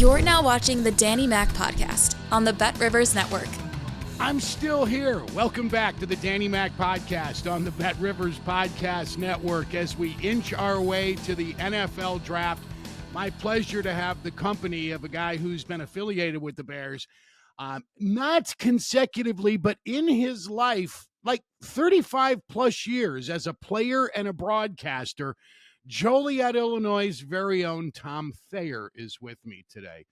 You're now watching the Danny Mac Podcast on the Bet Rivers Network. I'm still here. Welcome back to the Danny Mac Podcast on the Bet Rivers Podcast Network as we inch our way to the NFL Draft. My pleasure to have the company of a guy who's been affiliated with the Bears, not consecutively, but in his life, like 35 plus years as a player and a broadcaster. Joliet, Illinois' very own Tom Thayer is with me today.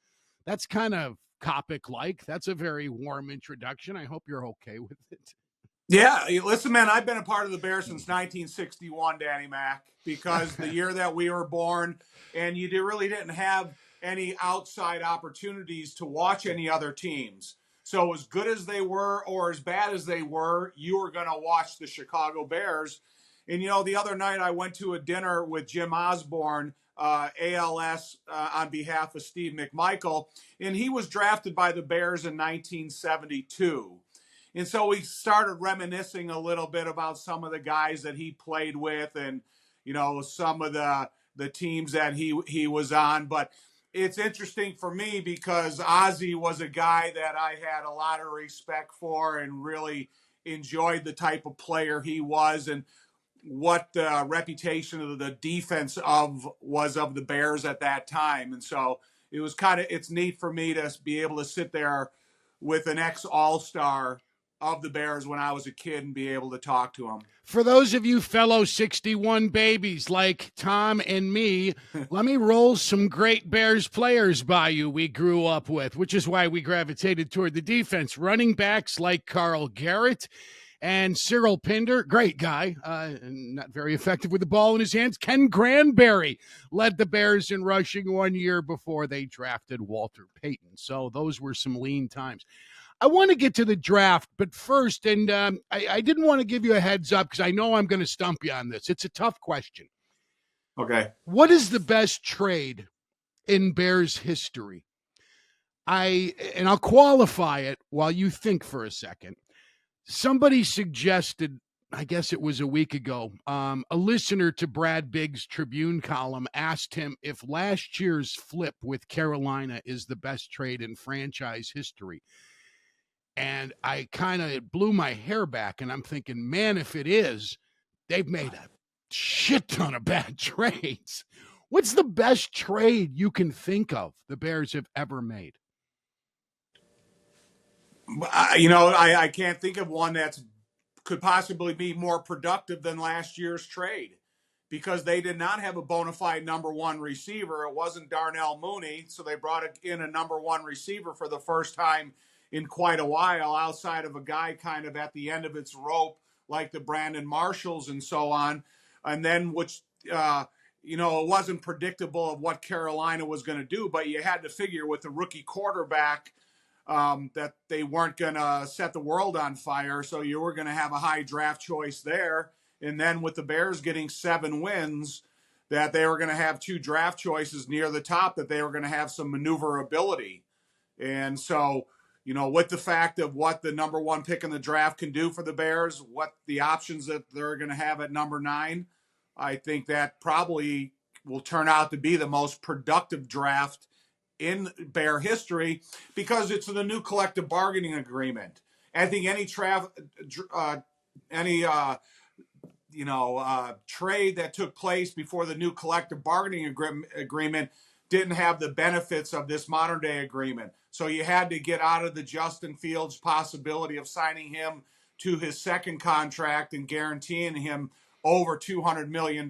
That's kind of Kopic-like. That's a very warm introduction. I hope you're okay with it. Yeah, listen, man, I've been a part of the Bears since 1961, Danny Mac, because the year that we were born, and you really didn't have any outside opportunities to watch any other teams. So as good as they were or as bad as they were, you were going to watch the Chicago Bears. And, you know, the other night I went to a dinner with Jim Osborne, ALS, on behalf of Steve McMichael, and he was drafted by the Bears in 1972. And so we started reminiscing a little bit about some of the guys that he played with and, you know, some of the teams that he was on. But it's interesting for me because Ozzie was a guy that I had a lot of respect for and really enjoyed the type of player he was and what the reputation of the defense was of the Bears at that time. And so it's neat for me to be able to sit there with an ex-All-Star of the Bears when I was a kid and be able to talk to him. For those of you fellow 61 babies like Tom and me, let me roll some great Bears players by you we grew up with, which is why we gravitated toward the defense. Running backs like Carl Garrett and Cyril Pinder, great guy, not very effective with the ball in his hands. Ken Granberry led the Bears in rushing 1 year before they drafted Walter Payton. So those were some lean times. I want to get to the draft, but first, and I didn't want to give you a heads up because I know I'm going to stump you on this. It's a tough question. Okay. What is the best trade in Bears history? I'll qualify it while you think for a second. Somebody suggested, I guess it was a week ago, a listener to Brad Bigg's Tribune column asked him if last year's flip with Carolina is the best trade in franchise history. And I it blew my hair back, and I'm thinking, man, if it is, they've made a shit ton of bad trades. What's the best trade you can think of the Bears have ever made? I can't think of one that could possibly be more productive than last year's trade because they did not have a bona fide number one receiver. It wasn't Darnell Mooney, so they brought in a number one receiver for the first time in quite a while outside of a guy kind of at the end of its rope like the Brandon Marshalls and so on. And then it wasn't predictable of what Carolina was going to do, but you had to figure with the rookie quarterback that they weren't going to set the world on fire. So you were going to have a high draft choice there. And then with the Bears getting 7 wins, that they were going to have 2 draft choices near the top, that they were going to have some maneuverability. And so, you know, with the fact of what the number 1 pick in the draft can do for the Bears, what the options that they're going to have at number 9, I think that probably will turn out to be the most productive draft in Bear history because it's the new collective bargaining agreement. I think any trade that took place before the new collective bargaining agreement didn't have the benefits of this modern day agreement. So you had to get out of the Justin Fields possibility of signing him to his second contract and guaranteeing him over $200 million.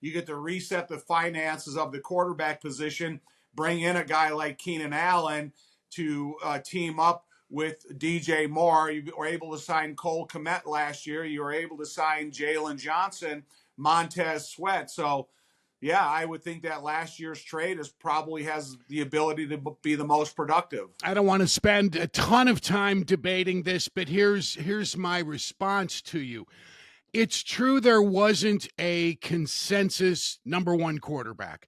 You get to reset the finances of the quarterback position, bring in a guy like Keenan Allen to team up with DJ Moore. You were able to sign Cole Kmet last year. You were able to sign Jalen Johnson, Montez Sweat. So, yeah, I would think that last year's trade probably has the ability to be the most productive. I don't want to spend a ton of time debating this, but here's my response to you. It's true there wasn't a consensus number 1 quarterback.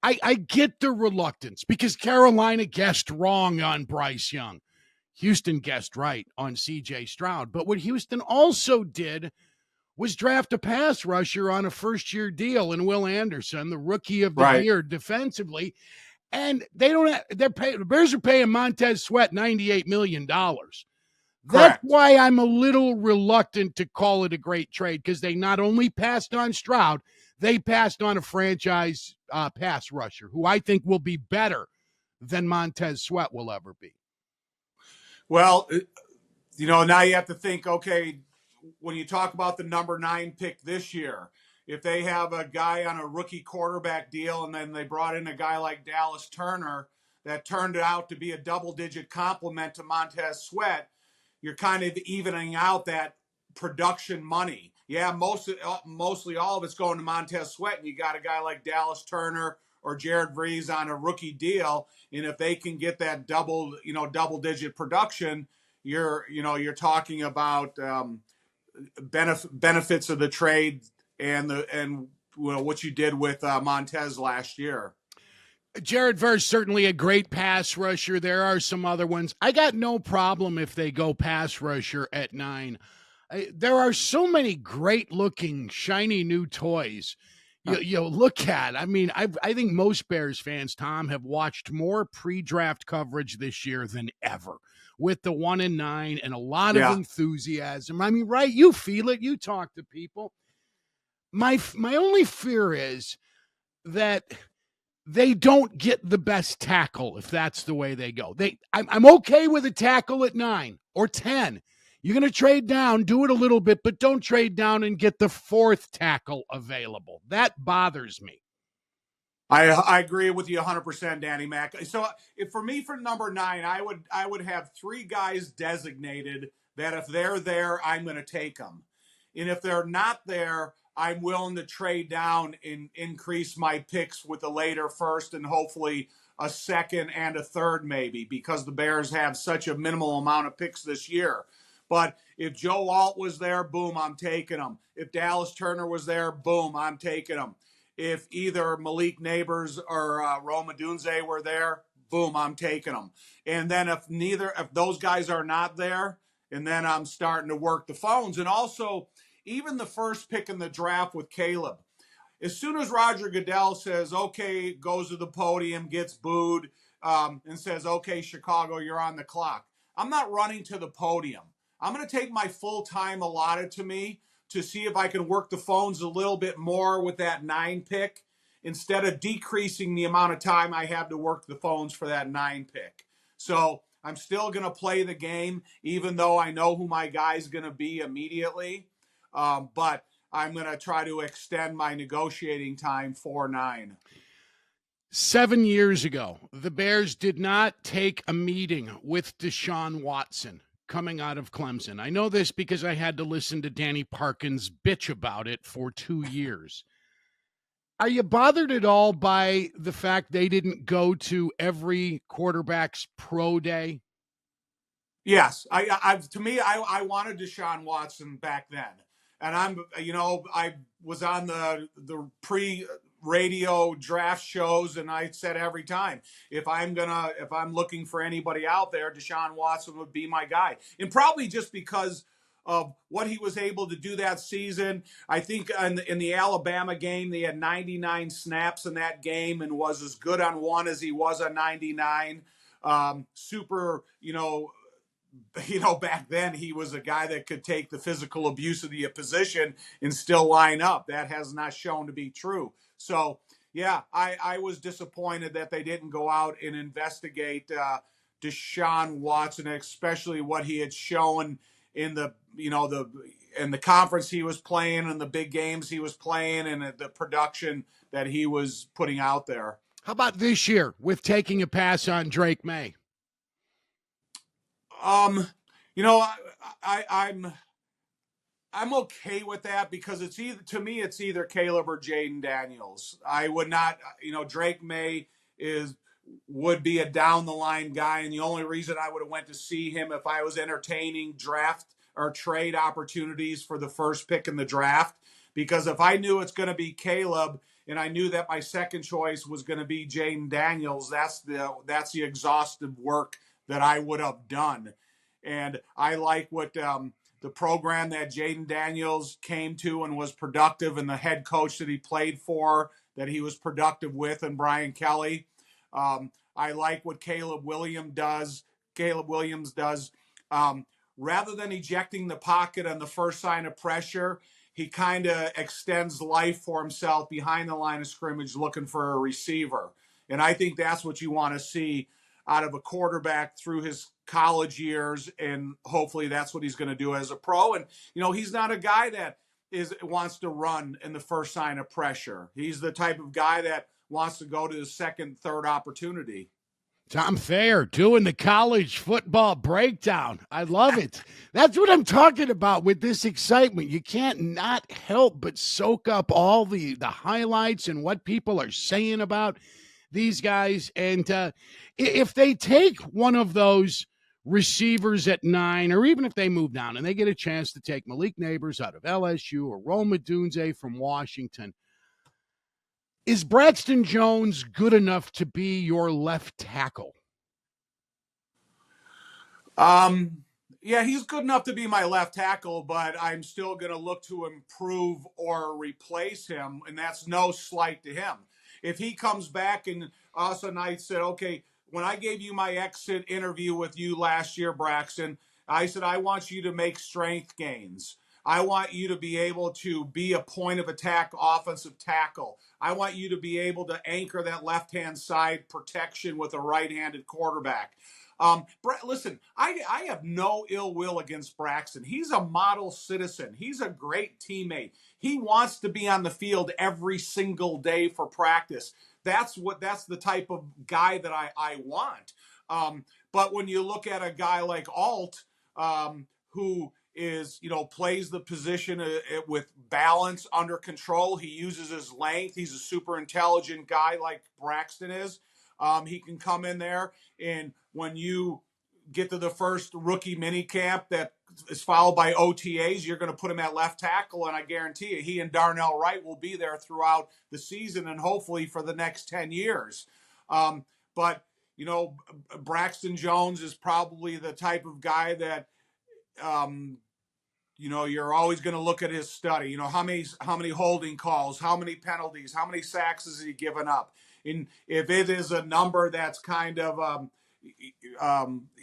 I get the reluctance because Carolina guessed wrong on Bryce Young. Houston guessed right on C.J. Stroud. But what Houston also did was draft a pass rusher on a first-year deal in Will Anderson, the rookie of the year defensively. And they don't have, the Bears are paying Montez Sweat $98 million. That's Correct. why I'm a little reluctant to call it a great trade, because they not only passed on Stroud, they passed on a franchise pass rusher who I think will be better than Montez Sweat will ever be. Well, now you have to think, okay, when you talk about the number 9 pick this year, if they have a guy on a rookie quarterback deal and then they brought in a guy like Dallas Turner that turned out to be a double-digit compliment to Montez Sweat, you're kind of evening out that production money. Yeah, mostly all of it's going to Montez Sweat, and you got a guy like Dallas Turner or Jared Vreese on a rookie deal, and if they can get that double-digit production, you're talking about benefits of the trade and what you did with Montez last year. Jared Verse, certainly a great pass rusher. There are some other ones. I got no problem if they go pass rusher at 9. There are so many great-looking, shiny new toys you look at. I mean, I think most Bears fans, Tom, have watched more pre-draft coverage this year than ever with the 1 and 9 and a lot of enthusiasm. I mean, right? You feel it. You talk to people. My only fear is that they don't get the best tackle if that's the way they go. I'm okay with a tackle at 9 or 10. You're going to trade down, do it a little bit, but don't trade down and get the 4th tackle available. That bothers me. I agree with you 100%, Danny Mac. So for number 9, I would have 3 guys designated that if they're there, I'm going to take them. And if they're not there, I'm willing to trade down and increase my picks with a later first and hopefully a second and a third maybe, because the Bears have such a minimal amount of picks this year. But if Joe Alt was there, boom, I'm taking him. If Dallas Turner was there, boom, I'm taking him. If either Malik Neighbors or Rome Odunze were there, boom, I'm taking them. And then if those guys are not there, and then I'm starting to work the phones. And also, even the first pick in the draft with Caleb, as soon as Roger Goodell says, okay, goes to the podium, gets booed, and says, okay, Chicago, you're on the clock, I'm not running to the podium. I'm going to take my full time allotted to me to see if I can work the phones a little bit more with that 9 pick instead of decreasing the amount of time I have to work the phones for that 9 pick. So I'm still going to play the game, even though I know who my guy's going to be immediately. But I'm going to try to extend my negotiating time for 9. 7 years ago, the Bears did not take a meeting with DeShaun Watson coming out of Clemson. I know this because I had to listen to Danny Parkins bitch about it for 2 years. Are you bothered at all by the fact they didn't go to every quarterback's pro day? Yes, I wanted DeShaun Watson back then, and I was on the pre-radio draft shows, and I said every time, if I'm looking for anybody out there, DeShaun Watson would be my guy, and probably just because of what he was able to do that season. I think in the Alabama game, they had 99 snaps in that game and was as good on one as he was on 99. Back then he was a guy that could take the physical abuse of the position and still line up. That has not shown to be true. So, yeah, I was disappointed that they didn't go out and investigate DeShaun Watson, especially what he had shown in the conference he was playing and the big games he was playing and the production that he was putting out there. How about this year with taking a pass on Drake May? I'm okay with that because it's either Caleb or Jaden Daniels. I would not, Drake May would be a down the line guy, and the only reason I would have went to see him if I was entertaining draft or trade opportunities for the first pick in the draft, because if I knew it's going to be Caleb and I knew that my second choice was going to be Jaden Daniels, that's the exhaustive work that I would have done. And I like what the program that Jaden Daniels came to and was productive, and the head coach that he played for that he was productive with, and Brian Kelly. I like what Caleb Williams does. Um, Rather than ejecting the pocket on the first sign of pressure, he kind of extends life for himself behind the line of scrimmage looking for a receiver. And I think that's what you want to see out of a quarterback through his college years. And hopefully that's what he's going to do as a pro. And, he's not a guy that wants to run in the first sign of pressure. He's the type of guy that wants to go to the second, third opportunity. Tom Thayer doing the college football breakdown. I love it. That's what I'm talking about with this excitement. You can't not help but soak up all the highlights and what people are saying about these guys. And if they take one of those receivers at 9, or even if they move down and they get a chance to take Malik Neighbors out of LSU or Rome Odunze from Washington, is Braxton Jones good enough to be your left tackle? Yeah, he's good enough to be my left tackle, but I'm still going to look to improve or replace him, and that's no slight to him. If he comes back and all of a sudden I said, okay, when I gave you my exit interview with you last year, Braxton, I said, I want you to make strength gains. I want you to be able to be a point of attack offensive tackle. I want you to be able to anchor that left-hand side protection with a right-handed quarterback. Listen, I have no ill will against Braxton. He's a model citizen. He's a great teammate. He wants to be on the field every single day for practice. That's the type of guy that I want. But when you look at a guy like Alt, who is, plays the position with balance, under control. He uses his length. He's a super intelligent guy like Braxton is. He can come in there, and when you get to the first rookie mini camp that is followed by OTAs, you're going to put him at left tackle, and I guarantee you he and Darnell Wright will be there throughout the season and hopefully for the next 10 years. But, Braxton Jones is probably the type of guy that you're always going to look at his study. How many holding calls, how many penalties, how many sacks has he given up? And if it is a number that's kind of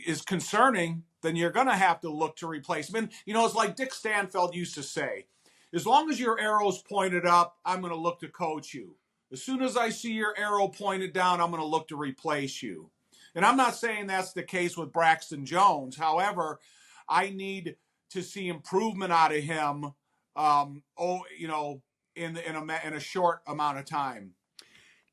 is concerning, then you're going to have to look to replace him. And, it's like Dick Stanfeld used to say, as long as your arrow's pointed up, I'm going to look to coach you. As soon as I see your arrow pointed down, I'm going to look to replace you. And I'm not saying that's the case with Braxton Jones. However, I need to see improvement out of him, in a short amount of time.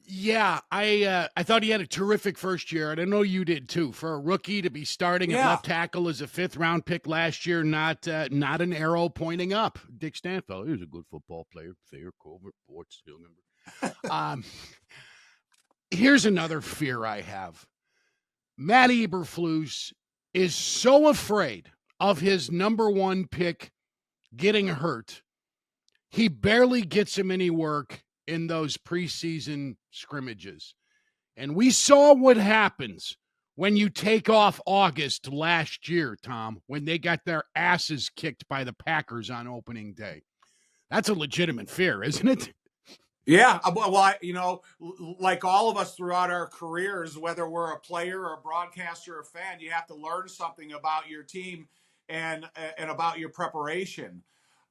Yeah, I thought he had a terrific first year, and I know you did too. For a rookie to be starting at left tackle as a 5th-round pick last year, not an arrow pointing up. Dick Stanfeld, he was a good football player. Thayer, Colbert, Bort, still remember. Here's another fear I have. Matt Eberflus is so afraid of his number 1 pick getting hurt, he barely gets him any work in those preseason scrimmages. And we saw what happens when you take off August last year, Tom, when they got their asses kicked by the Packers on opening day. That's a legitimate fear, isn't it? Yeah, well, like all of us throughout our careers, whether we're a player or a broadcaster or a fan, you have to learn something about your team and about your preparation.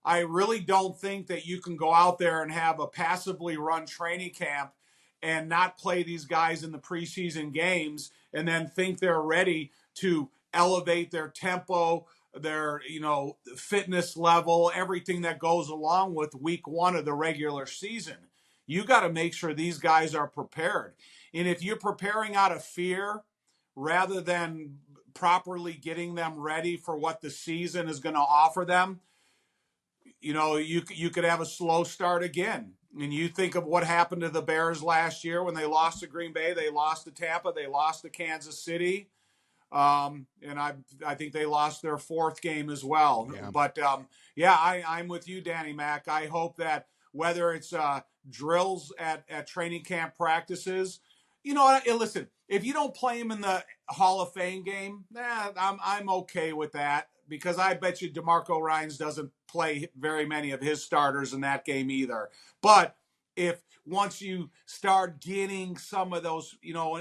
I really don't think that you can go out there and have a passively run training camp and not play these guys in the preseason games and then think they're ready to elevate their tempo, their, fitness level, everything that goes along with week 1 of the regular season. You got to make sure these guys are prepared. And if you're preparing out of fear rather than properly getting them ready for what the season is going to offer them, you could have a slow start again. And you think of what happened to the Bears last year when they lost to Green Bay, they lost to Tampa, they lost to Kansas City. And I think they lost their 4th game as well. Yeah. But, I'm with you, Danny Mac. I hope that whether it's drills at training camp practices, listen, if you don't play him in the Hall of Fame game, I'm okay with that, because I bet you DeMarco Ryans doesn't play very many of his starters in that game either. But if once you start getting some of those,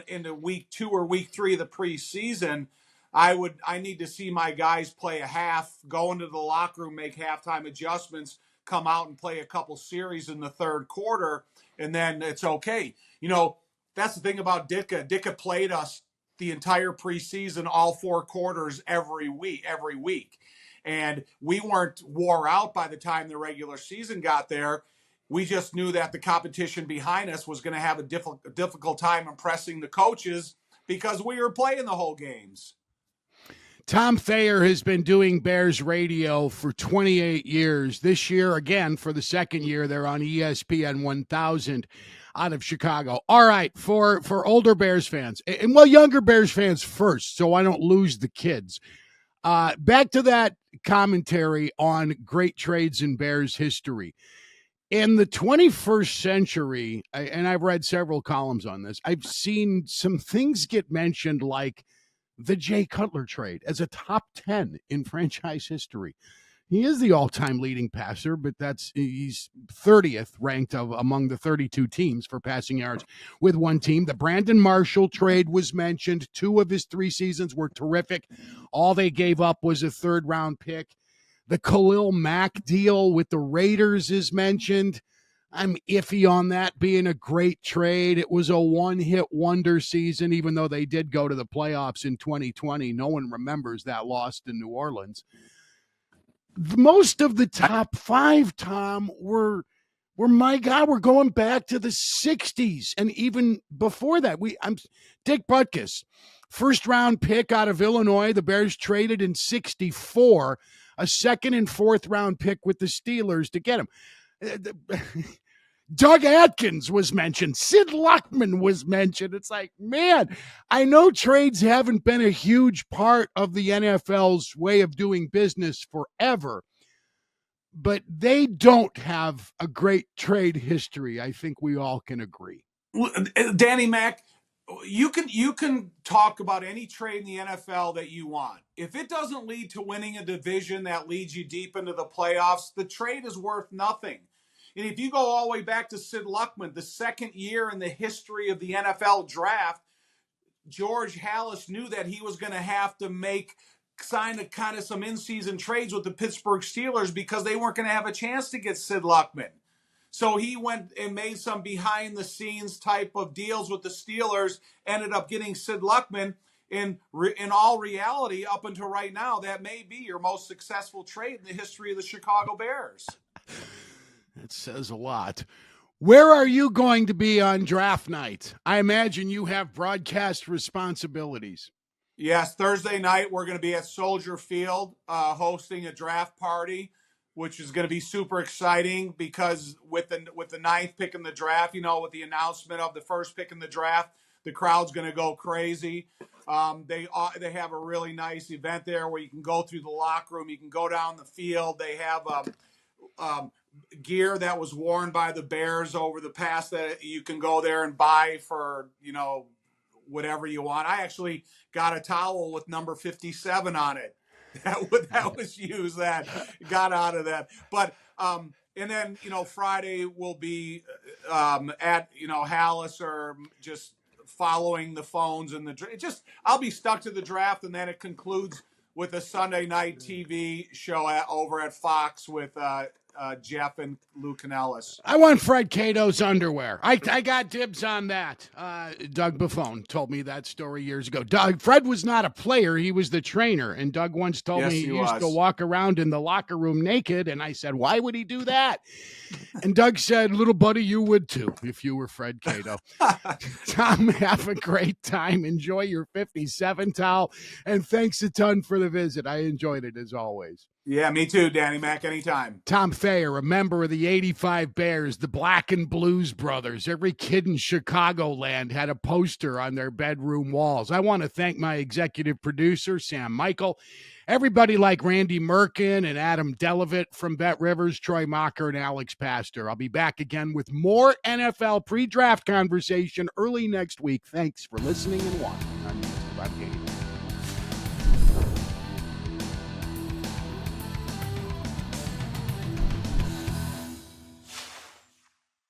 into week 2 or week 3 of the preseason, I need to see my guys play a half, go into the locker room, make halftime adjustments, come out and play a couple series in the third quarter, and then it's okay. That's the thing about Ditka. Ditka played us the entire preseason, all 4 quarters every week. And we weren't wore out by the time the regular season got there. We just knew that the competition behind us was going to have a difficult time impressing the coaches because we were playing the whole games. Tom Thayer has been doing Bears radio for 28 years. This year, again, for the second year, they're on ESPN 1000 out of Chicago. All right, for older Bears fans, and younger Bears fans first, so I don't lose the kids. Back to that commentary on great trades in Bears history. In the 21st century, and I've read several columns on this, I've seen some things get mentioned like the Jay Cutler trade as a top 10 in franchise history. He is the all-time leading passer, but he's 30th ranked among the 32 teams for passing yards with one team. The Brandon Marshall trade was mentioned. 2 of his 3 seasons were terrific. All they gave up was a third-round pick. The Khalil Mack deal with the Raiders is mentioned. I'm iffy on that being a great trade. It was a one-hit wonder season, even though they did go to the playoffs in 2020. No one remembers that loss in New Orleans. Most of the top 5, Tom, were my God, we're going back to the 60s. And even before that, I'm Dick Butkus, first-round pick out of Illinois. The Bears traded in 64, a second and fourth-round pick with the Steelers to get him. Doug Atkins was mentioned. Sid Luckman was mentioned. It's like, man, I know trades haven't been a huge part of the NFL's way of doing business forever, but they don't have a great trade history. I think we all can agree. Danny Mac, you can talk about any trade in the NFL that you want. If it doesn't lead to winning a division that leads you deep into the playoffs, the trade is worth nothing. And if you go all the way back to Sid Luckman, the second year in the history of the NFL draft, George Halas knew that he was going to have to sign kind of some in-season trades with the Pittsburgh Steelers because they weren't going to have a chance to get Sid Luckman. So he went and made some behind-the-scenes type of deals with the Steelers, ended up getting Sid Luckman. In all reality, up until right now, that may be your most successful trade in the history of the Chicago Bears. That says a lot. Where are you going to be on draft night? I imagine you have broadcast responsibilities. Yes, Thursday night we're going to be at Soldier Field hosting a draft party, which is going to be super exciting because with the 9th pick in the draft, with the announcement of the first pick in the draft, the crowd's going to go crazy. They have a really nice event there where you can go through the locker room, you can go down the field. They have gear that was worn by the Bears over the past that you can go there and buy for, whatever you want. I actually got a towel with number 57 on it. That was used, that got out of that. But, and then, Friday will be at, Halas or just following the phones and I'll be stuck to the draft. And then it concludes with a Sunday night TV show over at Fox with Jeff and Lou Canellis. I want Fred Cato's underwear. I got dibs on that. Doug Buffone told me that story years ago. Fred was not a player. He was the trainer. And Doug once told me he used to walk around in the locker room naked. And I said, why would he do that? And Doug said, little buddy, you would too if you were Fred Cato. Tom, have a great time. Enjoy your 57 towel. And thanks a ton for the visit. I enjoyed it as always. Yeah, me too, Danny Mac, anytime. Tom Thayer, a member of the 85 Bears, the Black and Blues brothers. Every kid in Chicagoland had a poster on their bedroom walls. I want to thank my executive producer, Sam Michael, everybody like Randy Merkin and Adam Delavitt from Bet Rivers, Troy Mocker, and Alex Pastor. I'll be back again with more NFL pre-draft conversation early next week. Thanks for listening and watching.